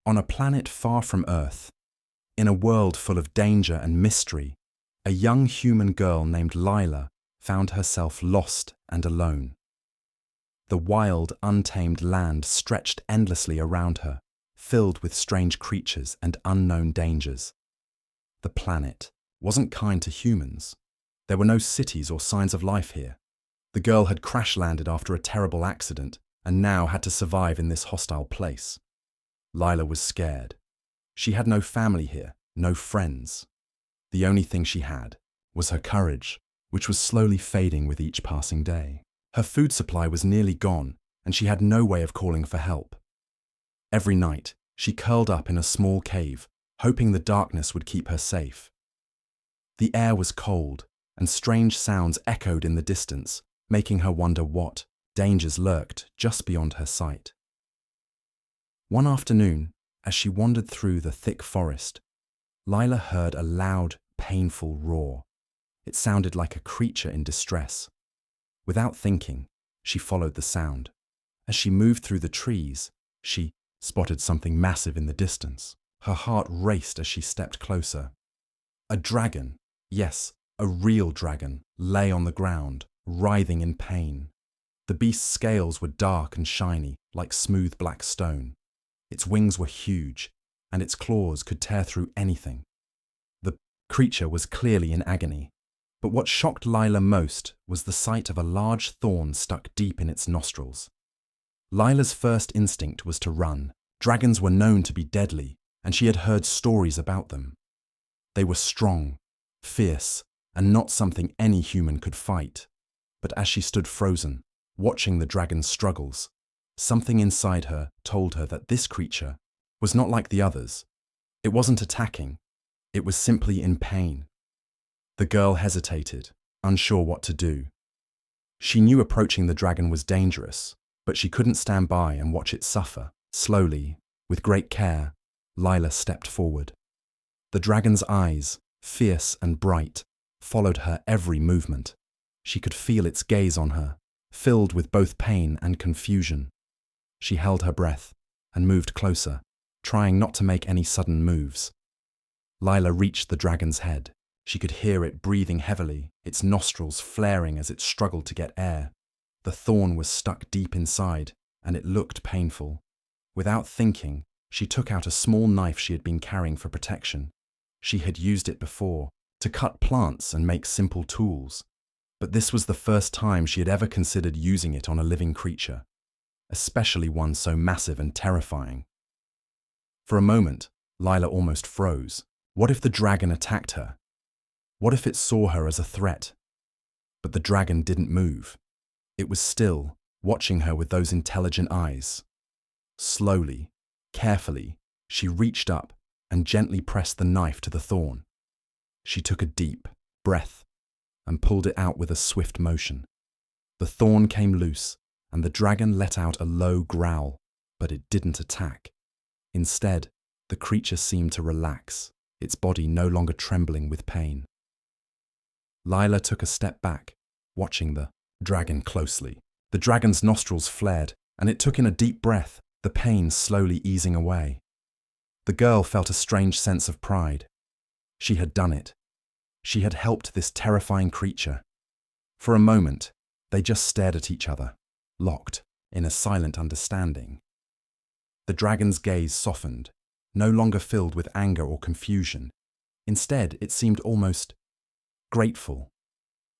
On a planet far from Earth, in a world full of danger and mystery, a young human girl named Lila found herself lost and alone. The wild, untamed land stretched endlessly around her, filled with strange creatures and unknown dangers. The planet wasn't kind to humans. There were no cities or signs of life here. The girl had crash-landed after a terrible accident and now had to survive in this hostile place. Lila was scared. She had no family here, no friends. The only thing she had was her courage, which was slowly fading with each passing day. Her food supply was nearly gone, and she had no way of calling for help. Every night, she curled up in a small cave, hoping the darkness would keep her safe. The air was cold, and strange sounds echoed in the distance, making her wonder what dangers lurked just beyond her sight. One afternoon, as she wandered through the thick forest, Lila heard a loud, painful roar. It sounded like a creature in distress. Without thinking, she followed the sound. As she moved through the trees, she spotted something massive in the distance. Her heart raced as she stepped closer. A dragon, yes, a real dragon, lay on the ground, writhing in pain. The beast's scales were dark and shiny, like smooth black stone. Its wings were huge, and its claws could tear through anything. The creature was clearly in agony, but what shocked Lila most was the sight of a large thorn stuck deep in its nostrils. Lila's first instinct was to run. Dragons were known to be deadly, and she had heard stories about them. They were strong, fierce, and not something any human could fight. But as she stood frozen, watching the dragon's struggles, something inside her told her that this creature was not like the others. It wasn't attacking. It was simply in pain. The girl hesitated, unsure what to do. She knew approaching the dragon was dangerous, but she couldn't stand by and watch it suffer. Slowly, with great care, Lila stepped forward. The dragon's eyes, fierce and bright, followed her every movement. She could feel its gaze on her, filled with both pain and confusion. She held her breath and moved closer, trying not to make any sudden moves. Lila reached the dragon's head. She could hear it breathing heavily, its nostrils flaring as it struggled to get air. The thorn was stuck deep inside, and it looked painful. Without thinking, she took out a small knife she had been carrying for protection. She had used it before, to cut plants and make simple tools. But this was the first time she had ever considered using it on a living creature, especially one so massive and terrifying. For a moment, Lila almost froze. What if the dragon attacked her? What if it saw her as a threat? But the dragon didn't move. It was still, watching her with those intelligent eyes. Slowly, carefully, she reached up and gently pressed the knife to the thorn. She took a deep breath and pulled it out with a swift motion. The thorn came loose, and the dragon let out a low growl, but it didn't attack. Instead, the creature seemed to relax, its body no longer trembling with pain. Lila took a step back, watching the dragon closely. The dragon's nostrils flared, and it took in a deep breath, the pain slowly easing away. The girl felt a strange sense of pride. She had done it. She had helped this terrifying creature. For a moment, they just stared at each other, locked in a silent understanding. The dragon's gaze softened, no longer filled with anger or confusion. Instead, it seemed almost grateful.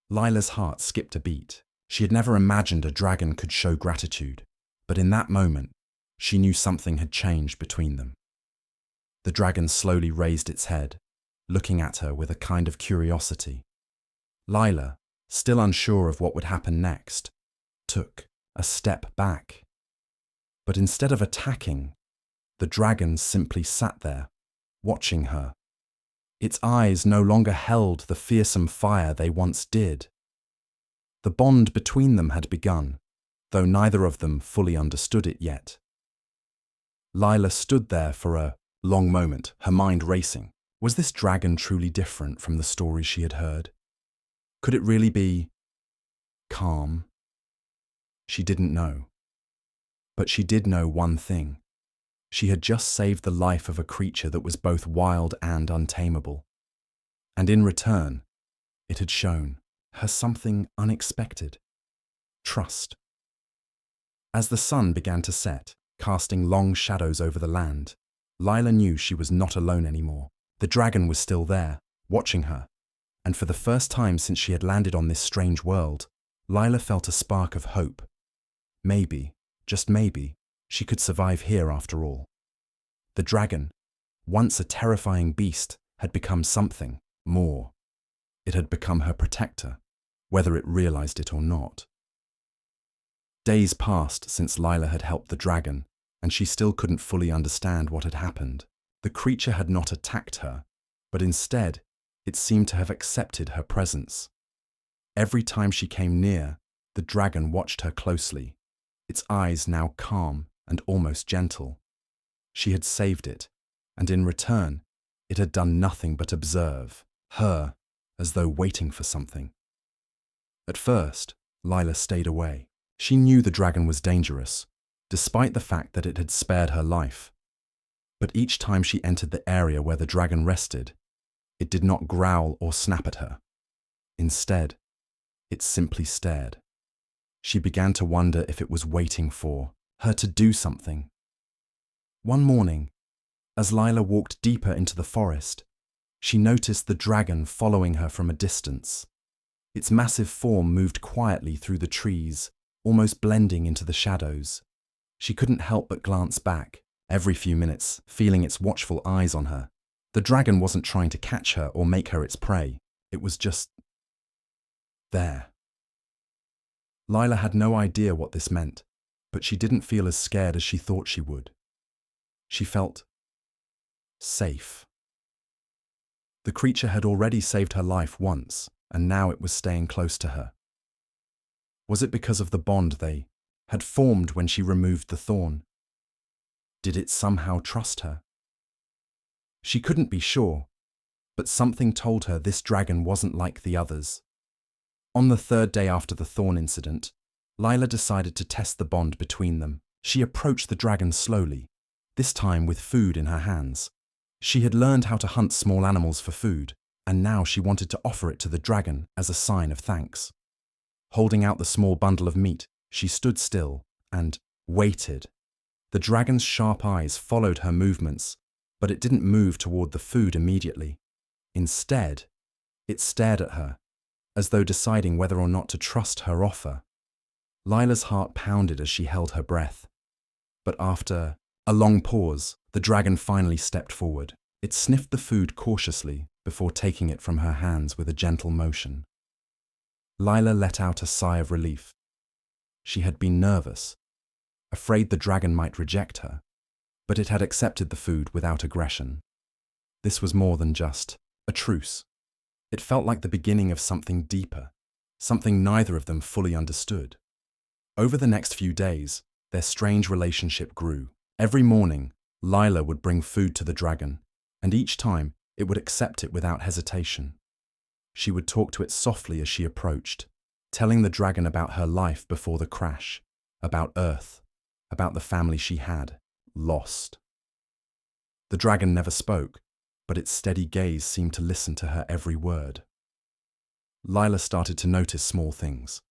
Lila's heart skipped a beat. She had never imagined a dragon could show gratitude, but in that moment, she knew something had changed between them. The dragon slowly raised its head, looking at her with a kind of curiosity. Lila, still unsure of what would happen next, took a step back. But instead of attacking, the dragon simply sat there, watching her. Its eyes no longer held the fearsome fire they once did. The bond between them had begun, though neither of them fully understood it yet. Lila stood there for a long moment, her mind racing. Was this dragon truly different from the stories she had heard? Could it really be calm? She didn't know. But she did know one thing. She had just saved the life of a creature that was both wild and untamable. And in return, it had shown her something unexpected: trust. As the sun began to set, casting long shadows over the land, Lila knew she was not alone anymore. The dragon was still there, watching her, and for the first time since she had landed on this strange world, Lila felt a spark of hope. Maybe, just maybe, she could survive here after all. The dragon, once a terrifying beast, had become something more. It had become her protector, whether it realized it or not. Days passed since Lila had helped the dragon, and she still couldn't fully understand what had happened. The creature had not attacked her, but instead, it seemed to have accepted her presence. Every time she came near, the dragon watched her closely, its eyes now calm and almost gentle. She had saved it, and in return, it had done nothing but observe her, as though waiting for something. At first, Lila stayed away. She knew the dragon was dangerous, despite the fact that it had spared her life. But each time she entered the area where the dragon rested, it did not growl or snap at her. Instead, it simply stared. She began to wonder if it was waiting for her to do something. One morning, as Lila walked deeper into the forest, she noticed the dragon following her from a distance. Its massive form moved quietly through the trees, almost blending into the shadows. She couldn't help but glance back, every few minutes, feeling its watchful eyes on her. The dragon wasn't trying to catch her or make her its prey. It was just there. Lila had no idea what this meant, but she didn't feel as scared as she thought she would. She felt safe. The creature had already saved her life once, and now it was staying close to her. Was it because of the bond they had formed when she removed the thorn? Did it somehow trust her? She couldn't be sure, but something told her this dragon wasn't like the others. On the third day after the thorn incident, Lila decided to test the bond between them. She approached the dragon slowly, this time with food in her hands. She had learned how to hunt small animals for food, and now she wanted to offer it to the dragon as a sign of thanks. Holding out the small bundle of meat, she stood still and waited. The dragon's sharp eyes followed her movements, but it didn't move toward the food immediately. Instead, it stared at her, as though deciding whether or not to trust her offer. Lila's heart pounded as she held her breath. But after a long pause, the dragon finally stepped forward. It sniffed the food cautiously before taking it from her hands with a gentle motion. Lila let out a sigh of relief. She had been nervous, afraid the dragon might reject her, but it had accepted the food without aggression. This was more than just a truce. It felt like the beginning of something deeper, something neither of them fully understood. Over the next few days, their strange relationship grew. Every morning, Lila would bring food to the dragon, and each time it would accept it without hesitation. She would talk to it softly as she approached, telling the dragon about her life before the crash, about Earth, about the family she had lost. The dragon never spoke, but its steady gaze seemed to listen to her every word. Lila started to notice small things.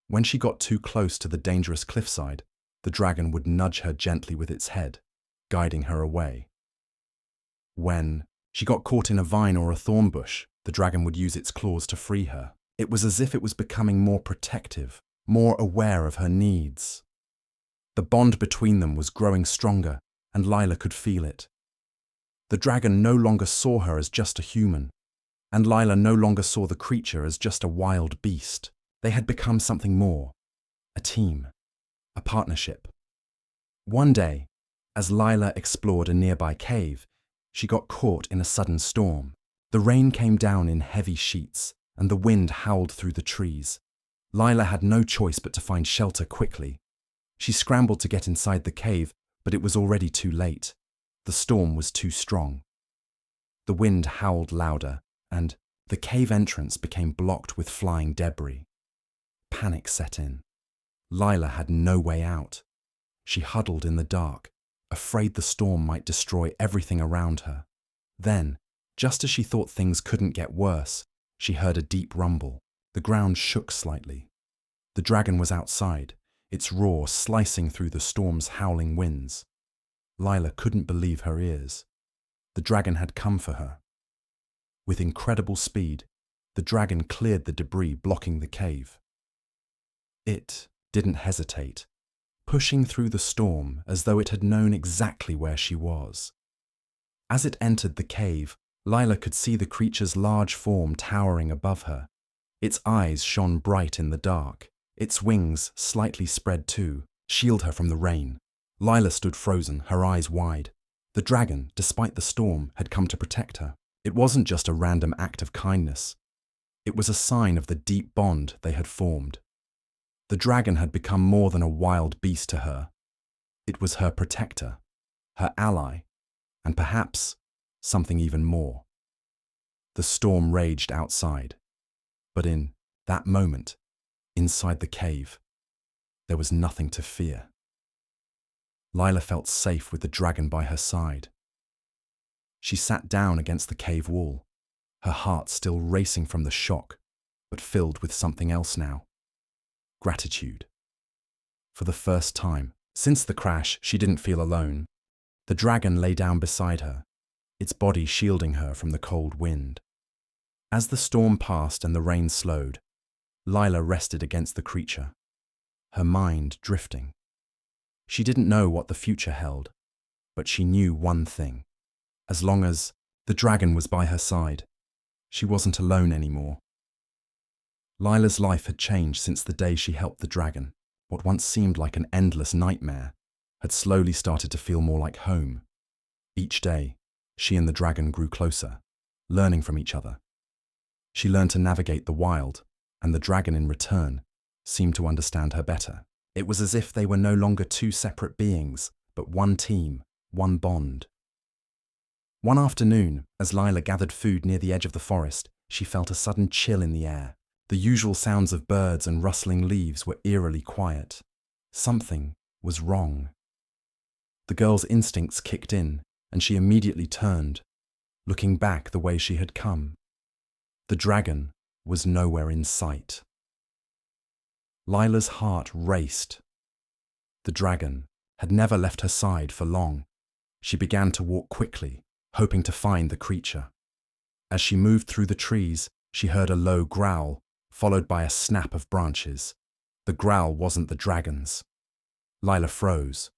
When she got too close to the dangerous cliffside, the dragon would nudge her gently with its head, guiding her away. When she got caught in a vine or a thorn bush, the dragon would use its claws to free her. It was as if it was becoming more protective, more aware of her needs. The bond between them was growing stronger, and Lila could feel it. The dragon no longer saw her as just a human, and Lila no longer saw the creature as just a wild beast. They had become something more, a team, a partnership. One day, as Lila explored a nearby cave, she got caught in a sudden storm. The rain came down in heavy sheets, and the wind howled through the trees. Lila had no choice but to find shelter quickly. She scrambled to get inside the cave, but it was already too late. The storm was too strong. The wind howled louder, and the cave entrance became blocked with flying debris. Panic set in. Lila had no way out. She huddled in the dark, afraid the storm might destroy everything around her. Then, just as she thought things couldn't get worse, she heard a deep rumble. The ground shook slightly. The dragon was outside, its roar slicing through the storm's howling winds. Lila couldn't believe her ears. The dragon had come for her. With incredible speed, the dragon cleared the debris blocking the cave. It didn't hesitate, pushing through the storm as though it had known exactly where she was. As it entered the cave, Lila could see the creature's large form towering above her. Its eyes shone bright in the dark. Its wings, slightly spread too, shield her from the rain. Lila stood frozen, her eyes wide. The dragon, despite the storm, had come to protect her. It wasn't just a random act of kindness. It was a sign of the deep bond they had formed. The dragon had become more than a wild beast to her. It was her protector, her ally, and perhaps something even more. The storm raged outside, but in that moment, inside the cave, there was nothing to fear. Lila felt safe with the dragon by her side. She sat down against the cave wall, her heart still racing from the shock, but filled with something else now. Gratitude. For the first time since the crash, she didn't feel alone. The dragon lay down beside her, its body shielding her from the cold wind. As the storm passed and the rain slowed, Lila rested against the creature, her mind drifting. She didn't know what the future held, but she knew one thing. As long as the dragon was by her side, she wasn't alone anymore. Lila's life had changed since the day she helped the dragon. What once seemed like an endless nightmare had slowly started to feel more like home. Each day, she and the dragon grew closer, learning from each other. She learned to navigate the wild, and the dragon in return seemed to understand her better. It was as if they were no longer two separate beings, but one team, one bond. One afternoon, as Lila gathered food near the edge of the forest, she felt a sudden chill in the air. The usual sounds of birds and rustling leaves were eerily quiet. Something was wrong. The girl's instincts kicked in, and she immediately turned, looking back the way she had come. The dragon was nowhere in sight. Lila's heart raced. The dragon had never left her side for long. She began to walk quickly, hoping to find the creature. As she moved through the trees, she heard a low growl, followed by a snap of branches. The growl wasn't the dragon's. Lila froze.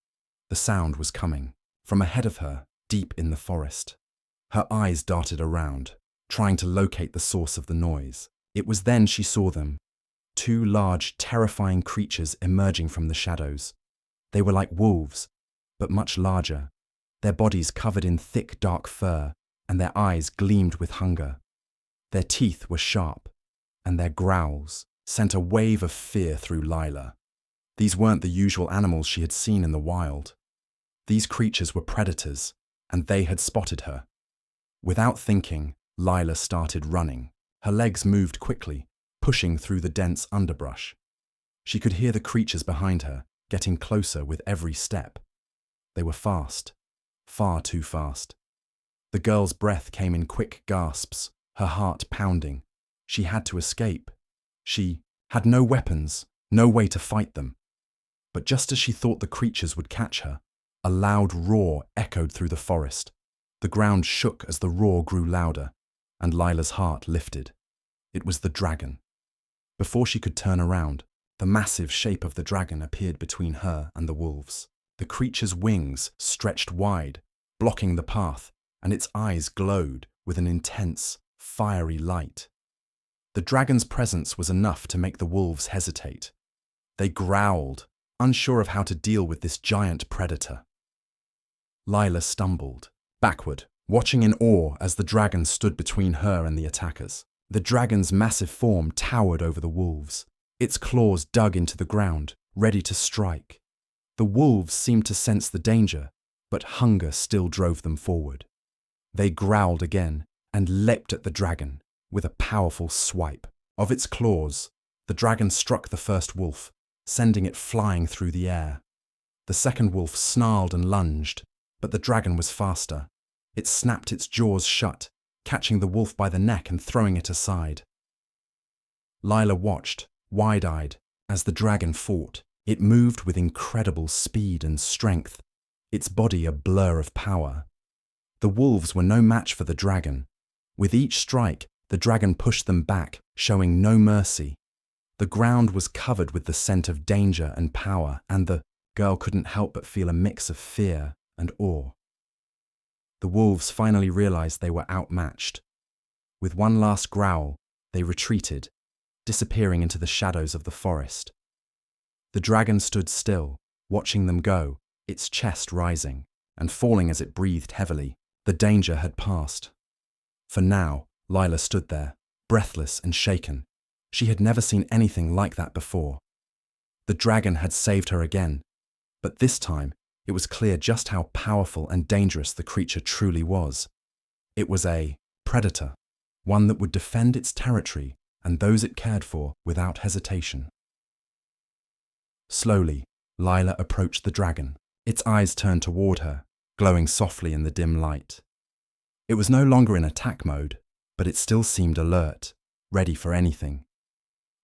The sound was coming from ahead of her, deep in the forest. Her eyes darted around, trying to locate the source of the noise. It was then she saw them, two large, terrifying creatures emerging from the shadows. They were like wolves, but much larger, their bodies covered in thick, dark fur, and their eyes gleamed with hunger. Their teeth were sharp, and their growls sent a wave of fear through Lila. These weren't the usual animals she had seen in the wild. These creatures were predators, and they had spotted her. Without thinking, Lila started running. Her legs moved quickly, pushing through the dense underbrush. She could hear the creatures behind her, getting closer with every step. They were fast, far too fast. The girl's breath came in quick gasps, her heart pounding. She had to escape. She had no weapons, no way to fight them. But just as she thought the creatures would catch her, a loud roar echoed through the forest. The ground shook as the roar grew louder, and Lila's heart lifted. It was the dragon. Before she could turn around, the massive shape of the dragon appeared between her and the wolves. The creature's wings stretched wide, blocking the path, and its eyes glowed with an intense, fiery light. The dragon's presence was enough to make the wolves hesitate. They growled, unsure of how to deal with this giant predator. Lila stumbled backward, watching in awe as the dragon stood between her and the attackers. The dragon's massive form towered over the wolves. Its claws dug into the ground, ready to strike. The wolves seemed to sense the danger, but hunger still drove them forward. They growled again and leapt at the dragon with a powerful swipe. Of its claws, the dragon struck the first wolf, sending it flying through the air. The second wolf snarled and lunged, but the dragon was faster. It snapped its jaws shut, catching the wolf by the neck and throwing it aside. Lila watched, wide-eyed, as the dragon fought. It moved with incredible speed and strength, its body a blur of power. The wolves were no match for the dragon. With each strike, the dragon pushed them back, showing no mercy. The ground was covered with the scent of danger and power, and the girl couldn't help but feel a mix of fear and awe. The wolves finally realized they were outmatched. With one last growl, they retreated, disappearing into the shadows of the forest. The dragon stood still, watching them go, its chest rising and falling as it breathed heavily. The danger had passed. For now, Lila stood there, breathless and shaken. She had never seen anything like that before. The dragon had saved her again, but this time it was clear just how powerful and dangerous the creature truly was. It was a predator, one that would defend its territory and those it cared for without hesitation. Slowly, Lila approached the dragon. Its eyes turned toward her, glowing softly in the dim light. It was no longer in attack mode, but it still seemed alert, ready for anything.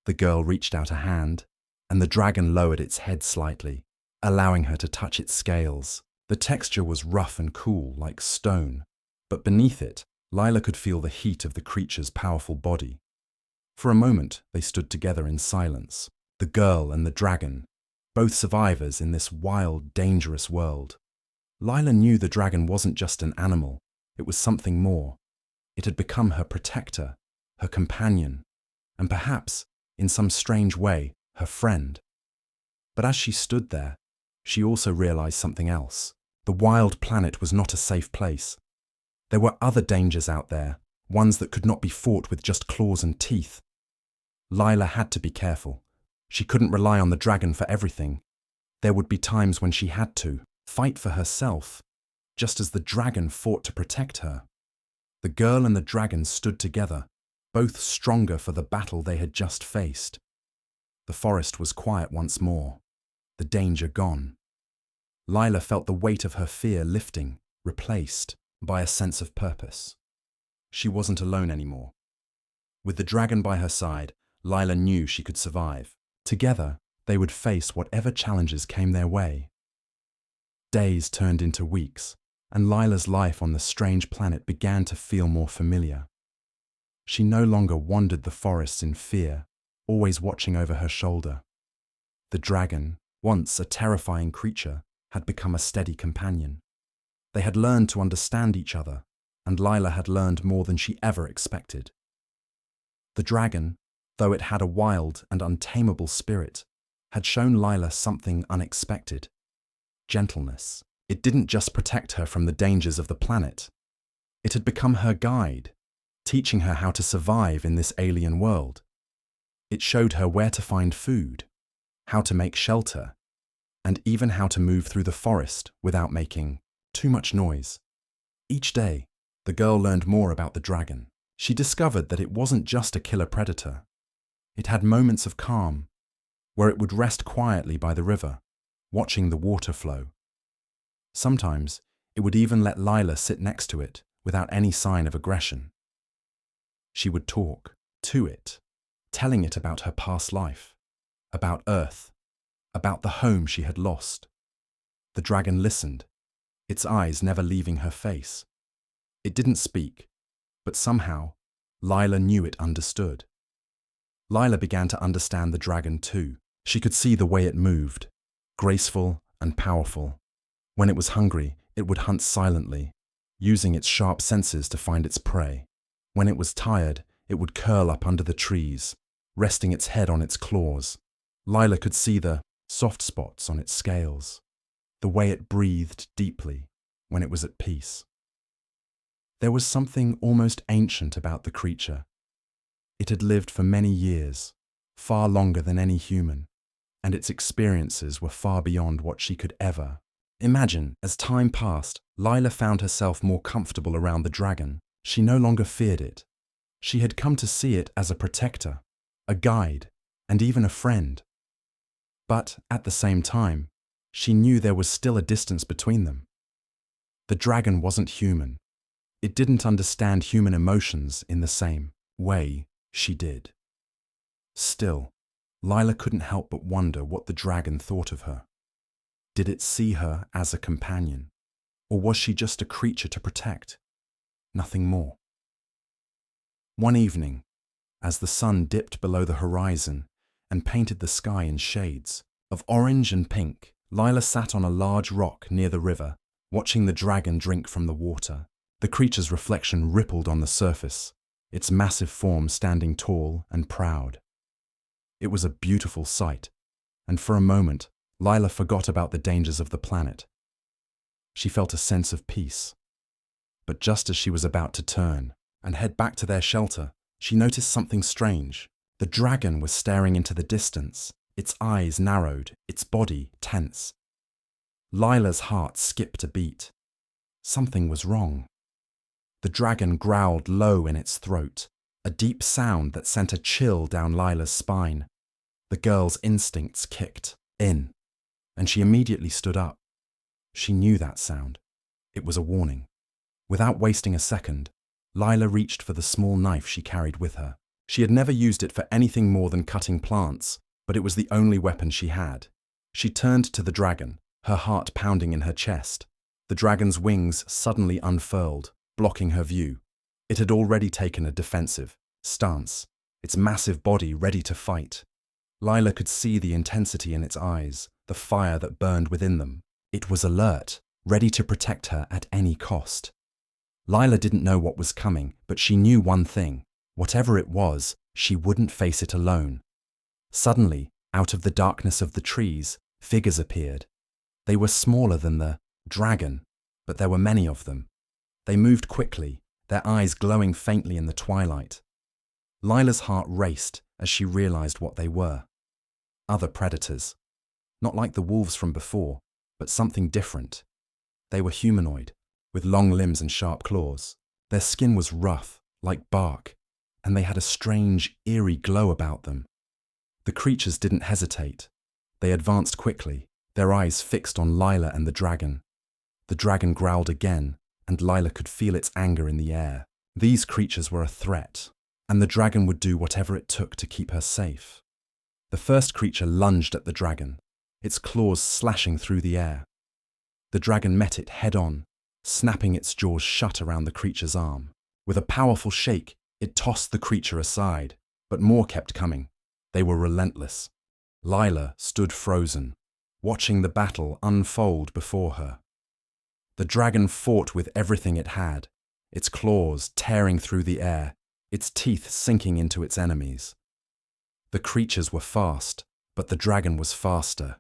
The girl reached out a hand, and the dragon lowered its head slightly, allowing her to touch its scales. The texture was rough and cool, like stone, but beneath it, Lila could feel the heat of the creature's powerful body. For a moment, they stood together in silence, the girl and the dragon, both survivors in this wild, dangerous world. Lila knew the dragon wasn't just an animal, it was something more. It had become her protector, her companion, and perhaps, in some strange way, her friend. But as she stood there, she also realized something else. The wild planet was not a safe place. There were other dangers out there, ones that could not be fought with just claws and teeth. Lila had to be careful. She couldn't rely on the dragon for everything. There would be times when she had to fight for herself, just as the dragon fought to protect her. The girl and the dragon stood together, both stronger for the battle they had just faced. The forest was quiet once more, the danger gone. Lila felt the weight of her fear lifting, replaced by a sense of purpose. She wasn't alone anymore. With the dragon by her side, Lila knew she could survive. Together, they would face whatever challenges came their way. Days turned into weeks, and Lila's life on the strange planet began to feel more familiar. She no longer wandered the forests in fear, always watching over her shoulder. The dragon, once a terrifying creature, had become a steady companion. They had learned to understand each other, and Lila had learned more than she ever expected. The dragon, though it had a wild and untamable spirit, had shown Lila something unexpected: gentleness. It didn't just protect her from the dangers of the planet. It had become her guide, teaching her how to survive in this alien world. It showed her where to find food, how to make shelter, and even how to move through the forest without making too much noise. Each day, the girl learned more about the dragon. She discovered that it wasn't just a killer predator. It had moments of calm, where it would rest quietly by the river, watching the water flow. Sometimes, it would even let Lila sit next to it without any sign of aggression. She would talk to it, telling it about her past life, about Earth, about the home she had lost. The dragon listened, its eyes never leaving her face. It didn't speak, but somehow, Lila knew it understood. Lila began to understand the dragon too. She could see the way it moved, graceful and powerful. When it was hungry, it would hunt silently, using its sharp senses to find its prey. When it was tired, it would curl up under the trees, resting its head on its claws. Lila could see the soft spots on its scales, the way it breathed deeply when it was at peace. There was something almost ancient about the creature. It had lived for many years, far longer than any human, and its experiences were far beyond what she could ever imagine. As time passed, Lila found herself more comfortable around the dragon. She no longer feared it. She had come to see it as a protector, a guide, and even a friend. But at the same time, she knew there was still a distance between them. The dragon wasn't human. It didn't understand human emotions in the same way she did. Still, Lila couldn't help but wonder what the dragon thought of her. Did it see her as a companion, or was she just a creature to protect? Nothing more. One evening, as the sun dipped below the horizon and painted the sky in shades of orange and pink, Lila sat on a large rock near the river, watching the dragon drink from the water. The creature's reflection rippled on the surface, its massive form standing tall and proud. It was a beautiful sight, and for a moment, Lila forgot about the dangers of the planet. She felt a sense of peace. But just as she was about to turn and head back to their shelter, she noticed something strange. The dragon was staring into the distance, its eyes narrowed, its body tense. Lila's heart skipped a beat. Something was wrong. The dragon growled low in its throat, a deep sound that sent a chill down Lila's spine. The girl's instincts kicked in, and she immediately stood up. She knew that sound. It was a warning. Without wasting a second, Lila reached for the small knife she carried with her. She had never used it for anything more than cutting plants, but it was the only weapon she had. She turned to the dragon, her heart pounding in her chest. The dragon's wings suddenly unfurled, blocking her view. It had already taken a defensive stance, its massive body ready to fight. Lila could see the intensity in its eyes, the fire that burned within them. It was alert, ready to protect her at any cost. Lila didn't know what was coming, but she knew one thing. Whatever it was, she wouldn't face it alone. Suddenly, out of the darkness of the trees, figures appeared. They were smaller than the dragon, but there were many of them. They moved quickly, their eyes glowing faintly in the twilight. Lila's heart raced as she realized what they were. Other predators. Not like the wolves from before, but something different. They were humanoid, with long limbs and sharp claws. Their skin was rough, like bark, and they had a strange, eerie glow about them. The creatures didn't hesitate. They advanced quickly, their eyes fixed on Lila and the dragon. The dragon growled again, and Lila could feel its anger in the air. These creatures were a threat, and the dragon would do whatever it took to keep her safe. The first creature lunged at the dragon, its claws slashing through the air. The dragon met it head-on, snapping its jaws shut around the creature's arm. With a powerful shake, it tossed the creature aside, but more kept coming. They were relentless. Lila stood frozen, watching the battle unfold before her. The dragon fought with everything it had, its claws tearing through the air, its teeth sinking into its enemies. The creatures were fast, but the dragon was faster.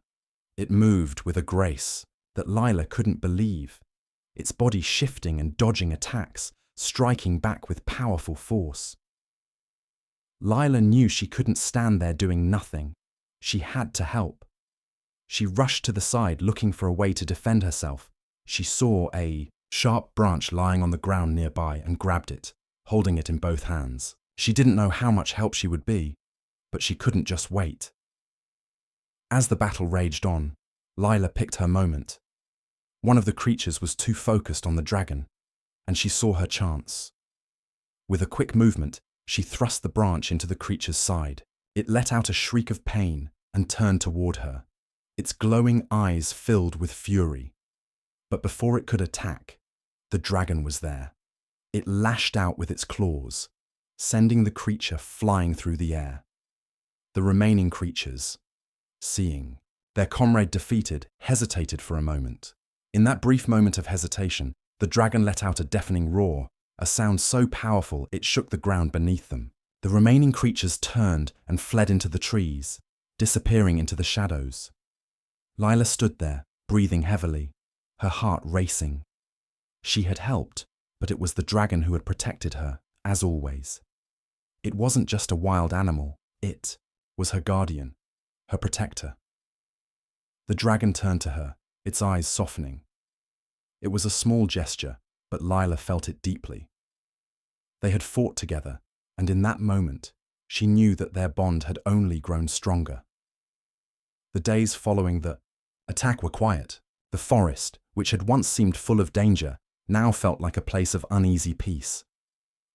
It moved with a grace that Lila couldn't believe, its body shifting and dodging attacks, striking back with powerful force. Lila knew she couldn't stand there doing nothing. She had to help. She rushed to the side looking for a way to defend herself. She saw a sharp branch lying on the ground nearby and grabbed it, holding it in both hands. She didn't know how much help she would be, but she couldn't just wait. As the battle raged on, Lila picked her moment. One of the creatures was too focused on the dragon, and she saw her chance. With a quick movement, she thrust the branch into the creature's side. It let out a shriek of pain and turned toward her, its glowing eyes filled with fury. But before it could attack, the dragon was there. It lashed out with its claws, sending the creature flying through the air. The remaining creatures, seeing their comrade defeated, hesitated for a moment. In that brief moment of hesitation, the dragon let out a deafening roar, a sound so powerful it shook the ground beneath them. The remaining creatures turned and fled into the trees, disappearing into the shadows. Lila stood there, breathing heavily, her heart racing. She had helped, but it was the dragon who had protected her, as always. It wasn't just a wild animal, it was her guardian, her protector. The dragon turned to her, its eyes softening. It was a small gesture, but Lila felt it deeply. They had fought together, and in that moment, she knew that their bond had only grown stronger. The days following the Attack were quiet. The forest, which had once seemed full of danger, now felt like a place of uneasy peace.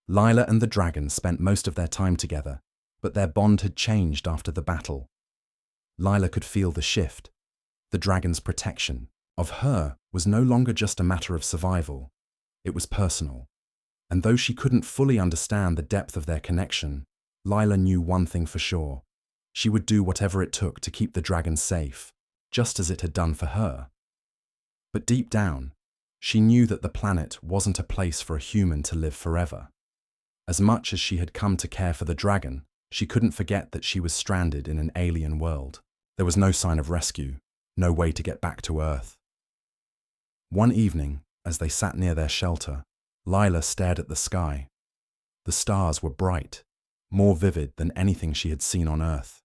Lila and the dragon spent most of their time together, but their bond had changed after the battle. Lila could feel the shift. The dragon's protection of her was no longer just a matter of survival. It was personal. And though she couldn't fully understand the depth of their connection, Lila knew one thing for sure. She would do whatever it took to keep the dragon safe, just as it had done for her. But deep down, she knew that the planet wasn't a place for a human to live forever. As much as she had come to care for the dragon, she couldn't forget that she was stranded in an alien world. There was no sign of rescue, no way to get back to Earth. One evening, as they sat near their shelter, Lila stared at the sky. The stars were bright, more vivid than anything she had seen on Earth.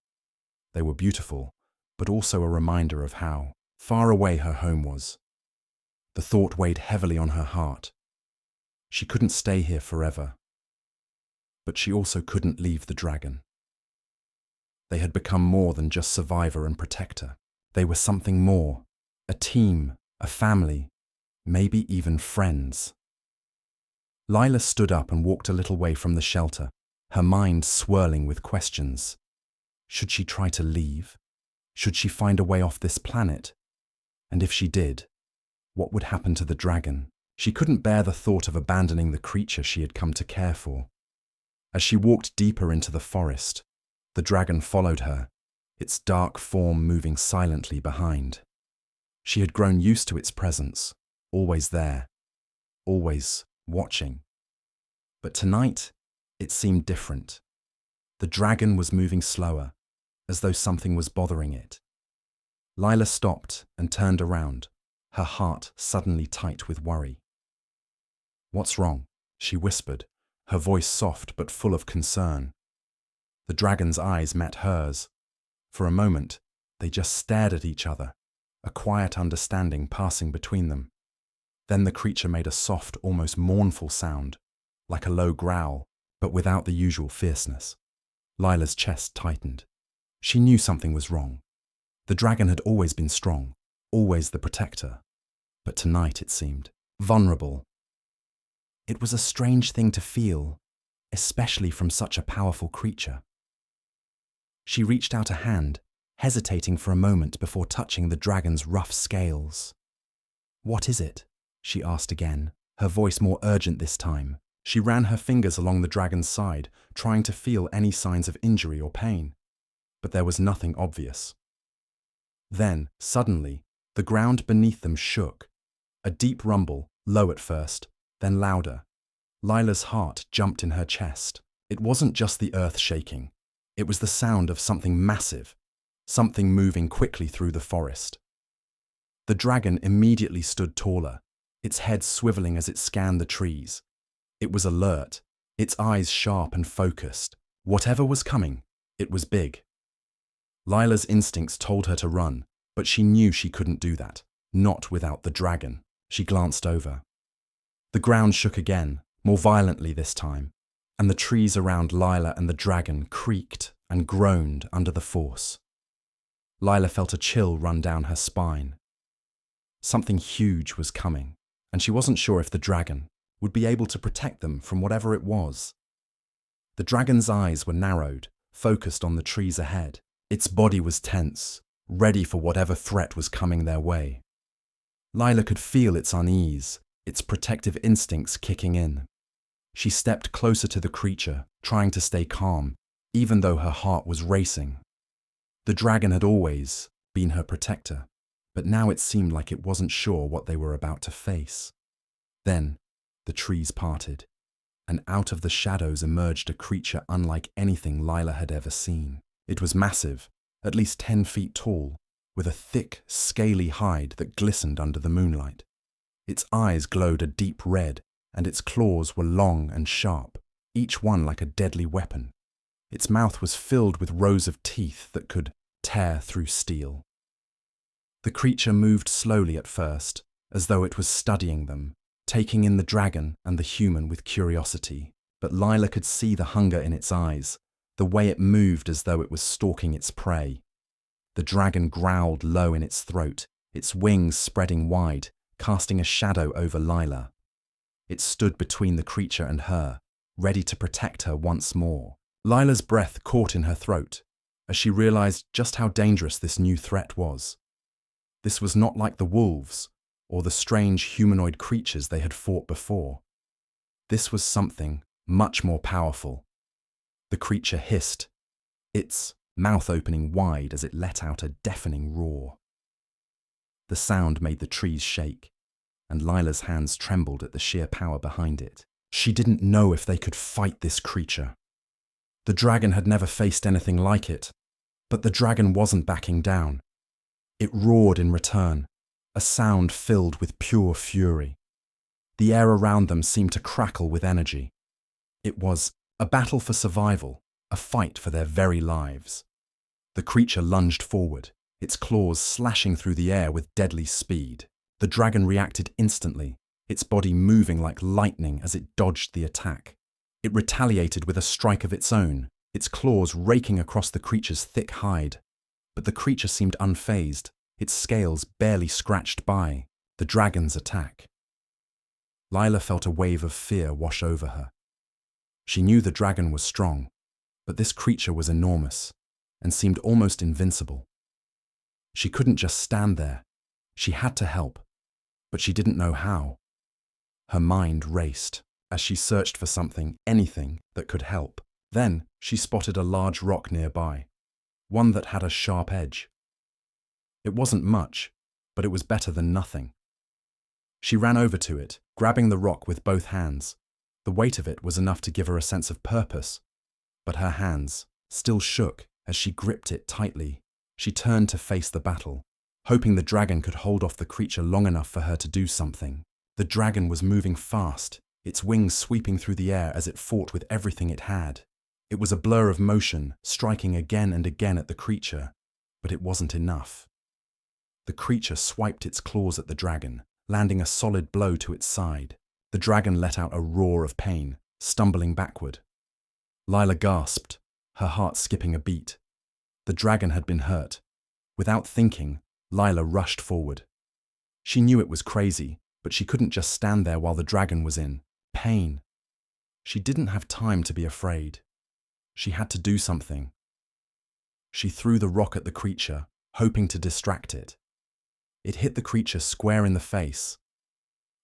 They were beautiful, but also a reminder of how far away her home was. The thought weighed heavily on her heart. She couldn't stay here forever. But she also couldn't leave the dragon. They had become more than just survivor and protector. They were something more, a team, a family, maybe even friends. Lila stood up and walked a little way from the shelter, her mind swirling with questions. Should she try to leave? Should she find a way off this planet? And if she did, what would happen to the dragon? She couldn't bear the thought of abandoning the creature she had come to care for. As she walked deeper into the forest, the dragon followed her, its dark form moving silently behind. She had grown used to its presence, always there, always watching. But tonight, it seemed different. The dragon was moving slower, as though something was bothering it. Lila stopped and turned around, her heart suddenly tight with worry. "What's wrong?" she whispered, her voice soft but full of concern. The dragon's eyes met hers. For a moment, they just stared at each other, a quiet understanding passing between them. Then the creature made a soft, almost mournful sound, like a low growl, but without the usual fierceness. Lila's chest tightened. She knew something was wrong. The dragon had always been strong, always the protector. But tonight it seemed vulnerable. It was a strange thing to feel, especially from such a powerful creature. She reached out a hand, hesitating for a moment before touching the dragon's rough scales. "What is it?" she asked again, her voice more urgent this time. She ran her fingers along the dragon's side, trying to feel any signs of injury or pain. But there was nothing obvious. Then, suddenly, the ground beneath them shook. A deep rumble, low at first, then louder. Lila's heart jumped in her chest. It wasn't just the earth shaking. It was the sound of something massive, something moving quickly through the forest. The dragon immediately stood taller, its head swiveling as it scanned the trees. It was alert, its eyes sharp and focused. Whatever was coming, it was big. Lila's instincts told her to run, but she knew she couldn't do that, not without the dragon. She glanced over. The ground shook again, more violently this time, and the trees around Lila and the dragon creaked and groaned under the force. Lila felt a chill run down her spine. Something huge was coming, and she wasn't sure if the dragon would be able to protect them from whatever it was. The dragon's eyes were narrowed, focused on the trees ahead. Its body was tense, ready for whatever threat was coming their way. Lila could feel its unease, its protective instincts kicking in. She stepped closer to the creature, trying to stay calm, even though her heart was racing. The dragon had always been her protector, but now it seemed like it wasn't sure what they were about to face. Then, the trees parted, and out of the shadows emerged a creature unlike anything Lila had ever seen. It was massive, at least 10 feet tall, with a thick, scaly hide that glistened under the moonlight. Its eyes glowed a deep red, and its claws were long and sharp, each one like a deadly weapon. Its mouth was filled with rows of teeth that could tear through steel. The creature moved slowly at first, as though it was studying them, taking in the dragon and the human with curiosity. But Lila could see the hunger in its eyes, the way it moved as though it was stalking its prey. The dragon growled low in its throat, its wings spreading wide, casting a shadow over Lila. It stood between the creature and her, ready to protect her once more. Lila's breath caught in her throat as she realized just how dangerous this new threat was. This was not like the wolves or the strange humanoid creatures they had fought before. This was something much more powerful. The creature hissed, its mouth opening wide as it let out a deafening roar. The sound made the trees shake, and Lila's hands trembled at the sheer power behind it. She didn't know if they could fight this creature. The dragon had never faced anything like it, but the dragon wasn't backing down. It roared in return, a sound filled with pure fury. The air around them seemed to crackle with energy. It was a battle for survival, a fight for their very lives. The creature lunged forward, its claws slashing through the air with deadly speed. The dragon reacted instantly, its body moving like lightning as it dodged the attack. It retaliated with a strike of its own, its claws raking across the creature's thick hide. But the creature seemed unfazed, its scales barely scratched by the dragon's attack. Lila felt a wave of fear wash over her. She knew the dragon was strong, but this creature was enormous and seemed almost invincible. She couldn't just stand there. She had to help, but she didn't know how. Her mind raced as she searched for something, anything that could help. Then she spotted a large rock nearby, one that had a sharp edge. It wasn't much, but it was better than nothing. She ran over to it, grabbing the rock with both hands. The weight of it was enough to give her a sense of purpose, but her hands still shook as she gripped it tightly. She turned to face the battle, hoping the dragon could hold off the creature long enough for her to do something. The dragon was moving fast, its wings sweeping through the air as it fought with everything it had. It was a blur of motion, striking again and again at the creature, but it wasn't enough. The creature swiped its claws at the dragon, landing a solid blow to its side. The dragon let out a roar of pain, stumbling backward. Lila gasped, her heart skipping a beat. The dragon had been hurt. Without thinking, Lila rushed forward. She knew it was crazy, but she couldn't just stand there while the dragon was in pain. She didn't have time to be afraid. She had to do something. She threw the rock at the creature, hoping to distract it. It hit the creature square in the face,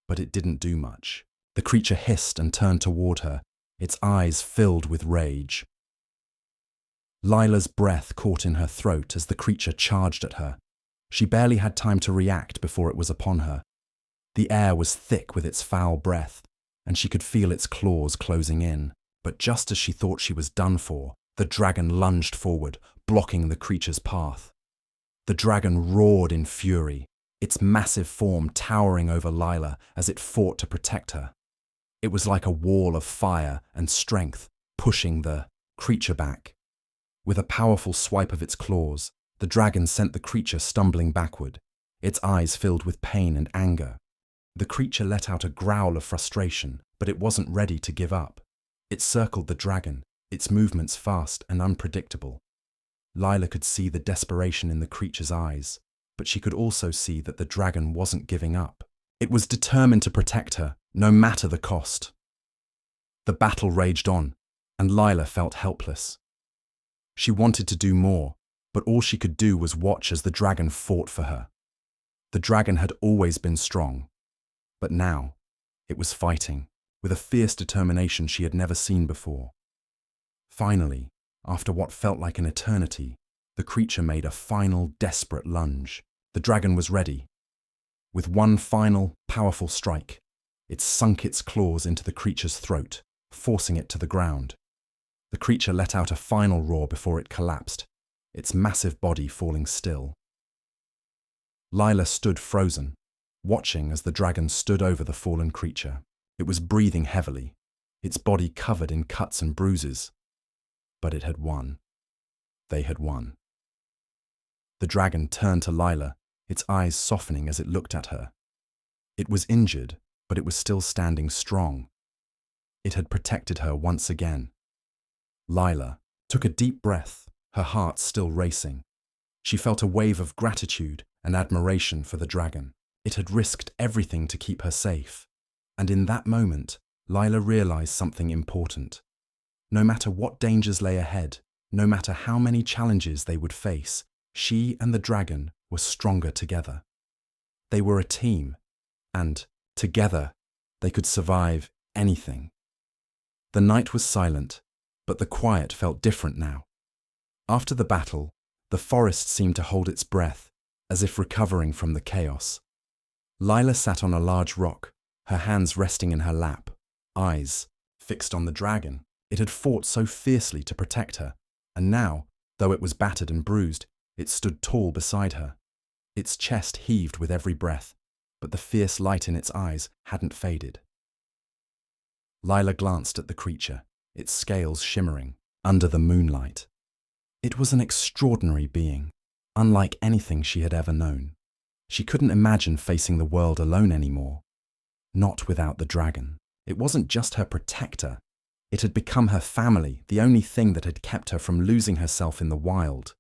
but it didn't do much. The creature hissed and turned toward her, its eyes filled with rage. Lila's breath caught in her throat as the creature charged at her. She barely had time to react before it was upon her. The air was thick with its foul breath, and she could feel its claws closing in. But just as she thought she was done for, the dragon lunged forward, blocking the creature's path. The dragon roared in fury, its massive form towering over Lila as it fought to protect her. It was like a wall of fire and strength, pushing the creature back. With a powerful swipe of its claws, the dragon sent the creature stumbling backward, its eyes filled with pain and anger. The creature let out a growl of frustration, but it wasn't ready to give up. It circled the dragon, its movements fast and unpredictable. Lila could see the desperation in the creature's eyes, but she could also see that the dragon wasn't giving up. It was determined to protect her, no matter the cost. The battle raged on, and Lila felt helpless. She wanted to do more, but all she could do was watch as the dragon fought for her. The dragon had always been strong, but now it was fighting with a fierce determination she had never seen before. Finally, after what felt like an eternity, the creature made a final, desperate lunge. The dragon was ready. With one final, powerful strike, it sunk its claws into the creature's throat, forcing it to the ground. The creature let out a final roar before it collapsed, its massive body falling still. Lila stood frozen, watching as the dragon stood over the fallen creature. It was breathing heavily, its body covered in cuts and bruises. But it had won. They had won. The dragon turned to Lila, its eyes softening as it looked at her. It was injured, but it was still standing strong. It had protected her once again. Lila took a deep breath, her heart still racing. She felt a wave of gratitude and admiration for the dragon. It had risked everything to keep her safe. And in that moment, Lila realized something important. No matter what dangers lay ahead, no matter how many challenges they would face, she and the dragon were stronger together. They were a team, and, together, they could survive anything. The night was silent, but the quiet felt different now. After the battle, the forest seemed to hold its breath, as if recovering from the chaos. Lila sat on a large rock, her hands resting in her lap, eyes fixed on the dragon. It had fought so fiercely to protect her, and now, though it was battered and bruised, it stood tall beside her. Its chest heaved with every breath, but the fierce light in its eyes hadn't faded. Lila glanced at the creature, its scales shimmering under the moonlight. It was an extraordinary being, unlike anything she had ever known. She couldn't imagine facing the world alone anymore. Not without the dragon. It wasn't just her protector. It had become her family, the only thing that had kept her from losing herself in the wild.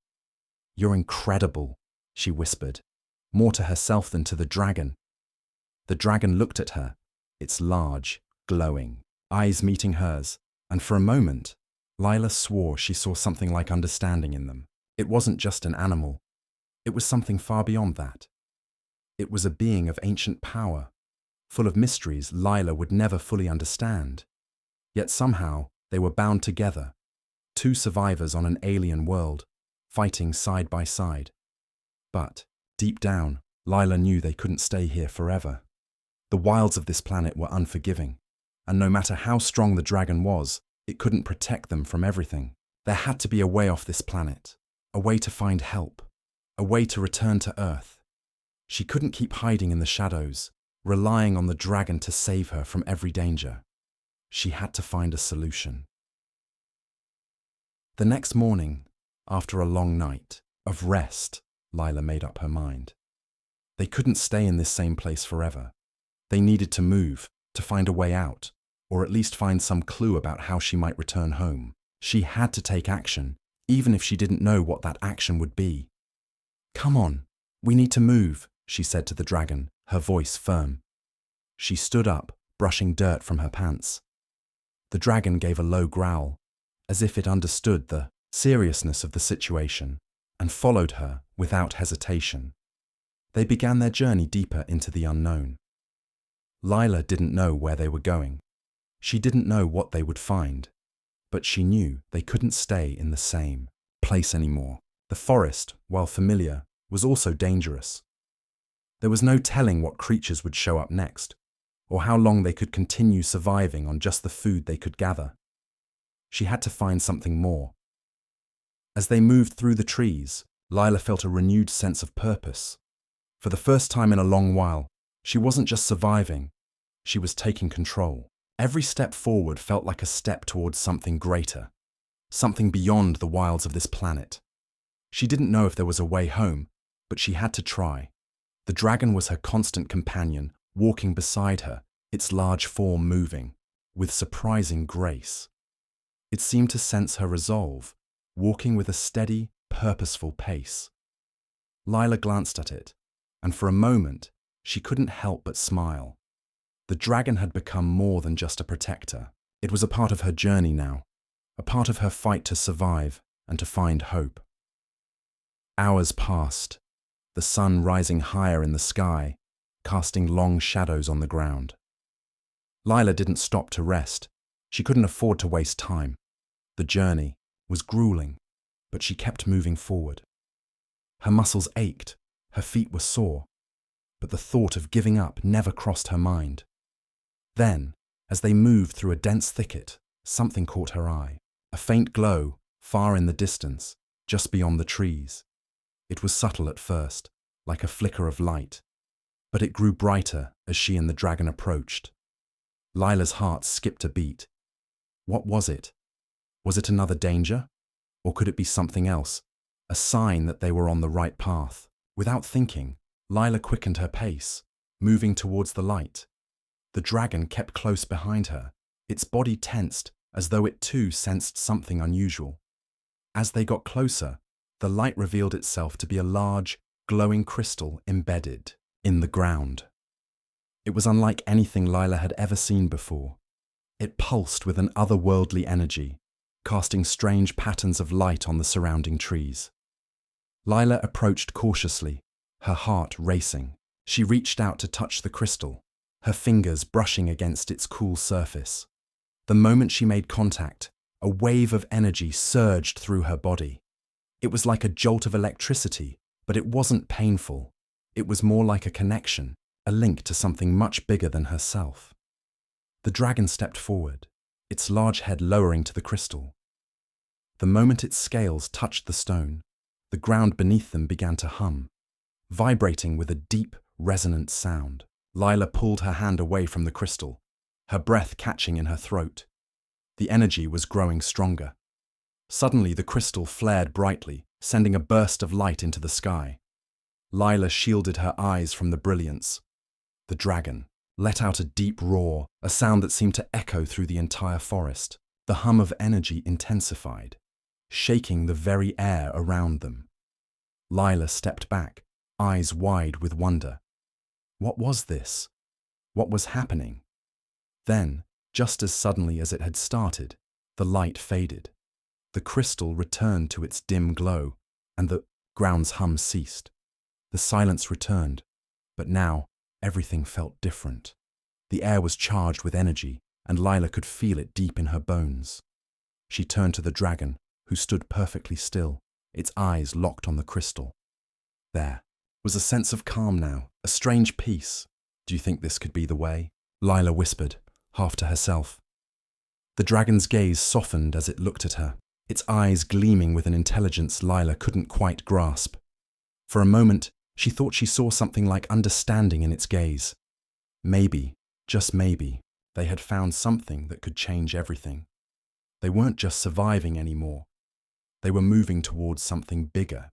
"You're incredible," she whispered, more to herself than to the dragon. The dragon looked at her, its large, glowing eyes meeting hers, and for a moment, Lila swore she saw something like understanding in them. It wasn't just an animal. It was something far beyond that. It was a being of ancient power, full of mysteries Lila would never fully understand. Yet somehow, they were bound together, two survivors on an alien world, fighting side by side. But, deep down, Lila knew they couldn't stay here forever. The wilds of this planet were unforgiving, and no matter how strong the dragon was, it couldn't protect them from everything. There had to be a way off this planet, a way to find help, a way to return to Earth. She couldn't keep hiding in the shadows, relying on the dragon to save her from every danger. She had to find a solution. The next morning, after a long night of rest, Lila made up her mind. They couldn't stay in this same place forever. They needed to move, to find a way out, or at least find some clue about how she might return home. She had to take action, even if she didn't know what that action would be. "Come on, we need to move," she said to the dragon, her voice firm. She stood up, brushing dirt from her pants. The dragon gave a low growl, as if it understood the seriousness of the situation, and followed her without hesitation. They began their journey deeper into the unknown. Lila didn't know where they were going. She didn't know what they would find, but she knew they couldn't stay in the same place anymore. The forest, while familiar, was also dangerous. There was no telling what creatures would show up next, or how long they could continue surviving on just the food they could gather. She had to find something more. As they moved through the trees, Lila felt a renewed sense of purpose. For the first time in a long while, she wasn't just surviving, she was taking control. Every step forward felt like a step towards something greater, something beyond the wilds of this planet. She didn't know if there was a way home, but she had to try. The dragon was her constant companion, walking beside her, its large form moving, with surprising grace. It seemed to sense her resolve, walking with a steady, purposeful pace. Lila glanced at it, and for a moment, she couldn't help but smile. The dragon had become more than just a protector. It was a part of her journey now, a part of her fight to survive and to find hope. Hours passed, the sun rising higher in the sky, casting long shadows on the ground. Lila didn't stop to rest. She couldn't afford to waste time. The journey was grueling, but she kept moving forward. Her muscles ached, her feet were sore, but the thought of giving up never crossed her mind. Then, as they moved through a dense thicket, something caught her eye. A faint glow, far in the distance, just beyond the trees. It was subtle at first, like a flicker of light, but it grew brighter as she and the dragon approached. Lila's heart skipped a beat. What was it? Was it another danger? Or could it be something else, a sign that they were on the right path? Without thinking, Lila quickened her pace, moving towards the light. The dragon kept close behind her, its body tensed as though it too sensed something unusual. As they got closer, the light revealed itself to be a large, glowing crystal embedded in the ground. It was unlike anything Lila had ever seen before. It pulsed with an otherworldly energy, casting strange patterns of light on the surrounding trees. Lila approached cautiously, her heart racing. She reached out to touch the crystal, her fingers brushing against its cool surface. The moment she made contact, a wave of energy surged through her body. It was like a jolt of electricity, but it wasn't painful. It was more like a connection, a link to something much bigger than herself. The dragon stepped forward, its large head lowering to the crystal. The moment its scales touched the stone, the ground beneath them began to hum, vibrating with a deep, resonant sound. Lila pulled her hand away from the crystal, her breath catching in her throat. The energy was growing stronger. Suddenly, the crystal flared brightly, sending a burst of light into the sky. Lila shielded her eyes from the brilliance. The dragon let out a deep roar, a sound that seemed to echo through the entire forest. The hum of energy intensified, shaking the very air around them. Lila stepped back, eyes wide with wonder. What was this? What was happening? Then, just as suddenly as it had started, the light faded. The crystal returned to its dim glow, and the ground's hum ceased. The silence returned, but now everything felt different. The air was charged with energy, and Lila could feel it deep in her bones. She turned to the dragon, who stood perfectly still, its eyes locked on the crystal. There was a sense of calm now, a strange peace. "Do you think this could be the way?" Lila whispered, half to herself. The dragon's gaze softened as it looked at her, its eyes gleaming with an intelligence Lila couldn't quite grasp. For a moment, she thought she saw something like understanding in its gaze. Maybe, just maybe, they had found something that could change everything. They weren't just surviving anymore. They were moving towards something bigger.